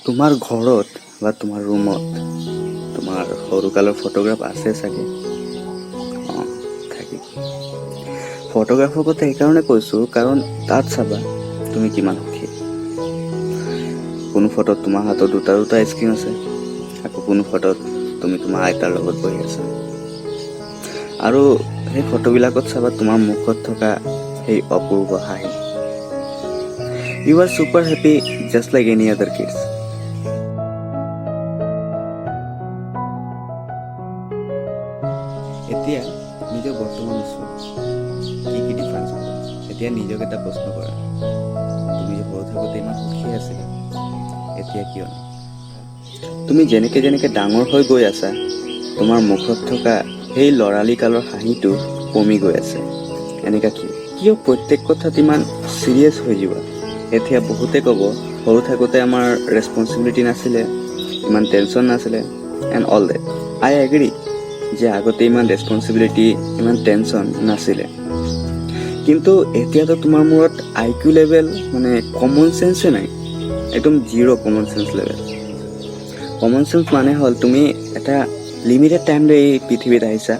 তোমাৰ ঘৰত বা তোমাৰ ৰুমত তোমাৰ সৰুকালৰ ফটোগ্ৰাফ আছে চাগে। অঁ, থাকিব। ফটোগ্ৰাফৰ কথা এইকাৰণে কৈছোঁ, কাৰণ তাত চাবা তুমি কিমান সুখী। কোনো ফটোত তোমাৰ হাতত দুটা স্ক্ৰীণ আছে, আকৌ কোনো ফটোত তুমি তোমাৰ আইতাৰ লগত বহি আছা। আৰু সেই ফটোবিলাকত চাবা তোমাৰ মুখত থকা সেই অপূৰ্ব হাঁহি। You are super happy, just like any other kids. এতিয়া নিজৰ বৰ্তমান চোৱা, কি ডিফাৰেঞ্চ হ'ব। এতিয়া নিজক এটা প্ৰশ্ন কৰা, তুমি যে সৰু থাকোঁতে ইমান সুখী আছিলা, এতিয়া কিয় নাই? তুমি যেনেকে যেনেকে ডাঙৰ হৈ গৈ আছা, তোমাৰ মুখত থকা সেই ল'ৰালি কালৰ হাঁহিটো কমি গৈ আছে। এনেকা কিয় প্ৰত্যেক কথাত ইমান চিৰিয়াছ হৈ যোৱা? এতিয়া বহুতে ক'ব, সৰু থাকোঁতে আমাৰ ৰেছপনচিবিলিটি নাছিলে, ইমান টেনশ্যন নাছিলে, and all that. I agree যে আগতে ইমান ৰেছপনচিবিলিটি, ইমান টেনশ্যন নাছিলে। কিন্তু এতিয়াতো তোমাৰ মূৰত IQ লেভেল, মানে কমন চেন্সে নাই। একদম zero' common sense level. Common sense মানে হ'ল তুমি এটা লিমিটেড টাইম লৈ এই পৃথিৱীত আহিছা,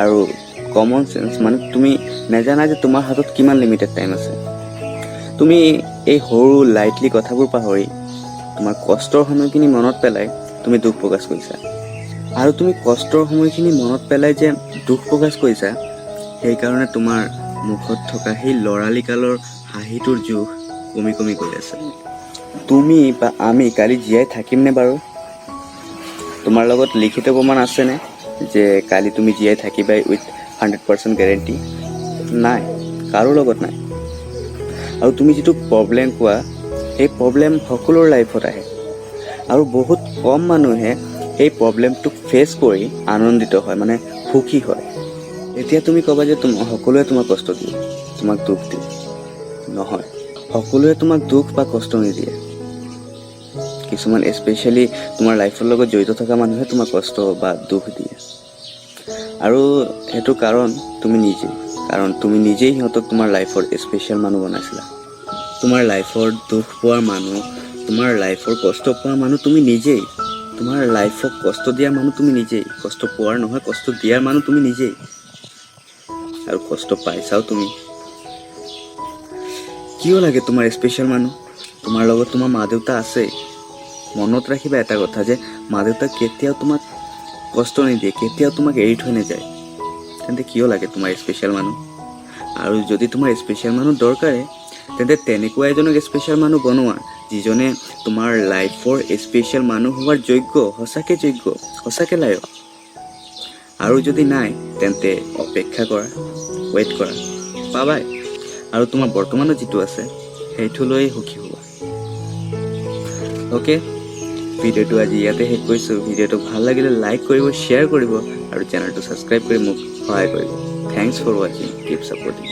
আৰু কমন চেন্স মানে তুমি নাজানা যে তোমাৰ হাতত কিমান লিমিটেড টাইম আছে। তুমি এই সৰু লাইটলি কথাবোৰ পাহৰি তোমাৰ কষ্টৰ সময়খিনি মনত পেলাই তুমি দুখ প্ৰকাশ কৰিছা। আৰু তুমি কষ্টৰ সময়খিনি মনত পেলাই যে দুখ প্ৰকাশ কৰিছা, সেইকাৰণে তোমাৰ মুখত থকা সেই ল'ৰালি কালৰ হাঁহিটোৰ জোখ কমি কমি গৈ আছে। তুমি বা আমি কালি জীয়াই থাকিমনে বাৰু? তোমাৰ লগত লিখিত প্ৰমাণ আছেনে যে কালি তুমি জীয়াই থাকিবাই উইথ 100% গেৰেণ্টি? নাই, কাৰো লগত নাই। আৰু তুমি যিটো প্ৰব্লেম কোৱা, সেই প্ৰব্লেম সকলোৰে লাইফত আহে, আৰু বহুত কম মানুহে সেই প্ৰব্লেমটোক ফেচ কৰি আনন্দিত হয়, মানে সুখী হয়। এতিয়া তুমি ক'বা যে সকলোৱে তোমাক কষ্ট দিয়ে, তোমাক দুখ দিয়ে। নহয়, সকলোৱে তোমাক দুখ বা কষ্ট নিদিয়ে। কিছুমান স্পেচিয়েলি তোমাৰ লাইফৰ লগত জড়িত থকা মানুহে তোমাক কষ্ট বা দুখ দিয়ে। আৰু সেইটো কাৰণ তুমি নিজেই সিহঁতক তোমাৰ লাইফৰ স্পেচিয়েল মানুহ বনাইছিলা। তোমাৰ লাইফৰ দুখ পোৱা মানুহ, তোমাৰ লাইফৰ কষ্ট পোৱা মানুহ তুমি নিজেই। তোমাৰ লাইফক কষ্ট দিয়া মানুহ তুমি নিজেই। কষ্ট পোৱাৰ নহয়, কষ্ট দিয়াৰ মানুহ তুমি নিজেই। আৰু কষ্ট পাইছাও তুমি। কিয় লাগে তোমাৰ স্পেচিয়েল মানুহ? তোমাৰ লগত তোমাৰ মা দেউতা আছেই। মনত ৰাখিবা এটা কথা, যে মা দেউতা কেতিয়াও তোমাক কষ্ট নিদিয়ে, কেতিয়াও তোমাক এৰি থৈ নাযায়। তেন্তে কিয় লাগে তোমাৰ স্পেচিয়েল মানুহ? আৰু যদি তোমাৰ স্পেচিয়েল মানুহ দৰকাৰে, তেন্তে তেনেকুৱা এজনক স্পেচিয়েল মানুহ বনোৱা, যিজনে তোমাৰ লাইফৰ স্পেচিয়েল মানুহ হোৱাৰ যোগ্য, সঁচাকে লায়ক। আৰু যদি নাই, তেন্তে অপেক্ষা কৰা, ৱেইট কৰা, পাবাই। আৰু তোমাৰ বৰ্তমানত যিটো আছে, সেইটো লৈ সুখী হোৱা। অ'কে, ভিডিঅ'টো আজি ইয়াতে শেষ কৰিছোঁ। ভিডিঅ'টো ভাল লাগিলে লাইক কৰিব, শ্বেয়াৰ কৰিব, আৰু চেনেলটো ছাবস্ক্ৰাইব কৰি মোক সহায় কৰিব। থেংকছ ফৰ ৱাচিং, কিপ ছাপৰ্টিং।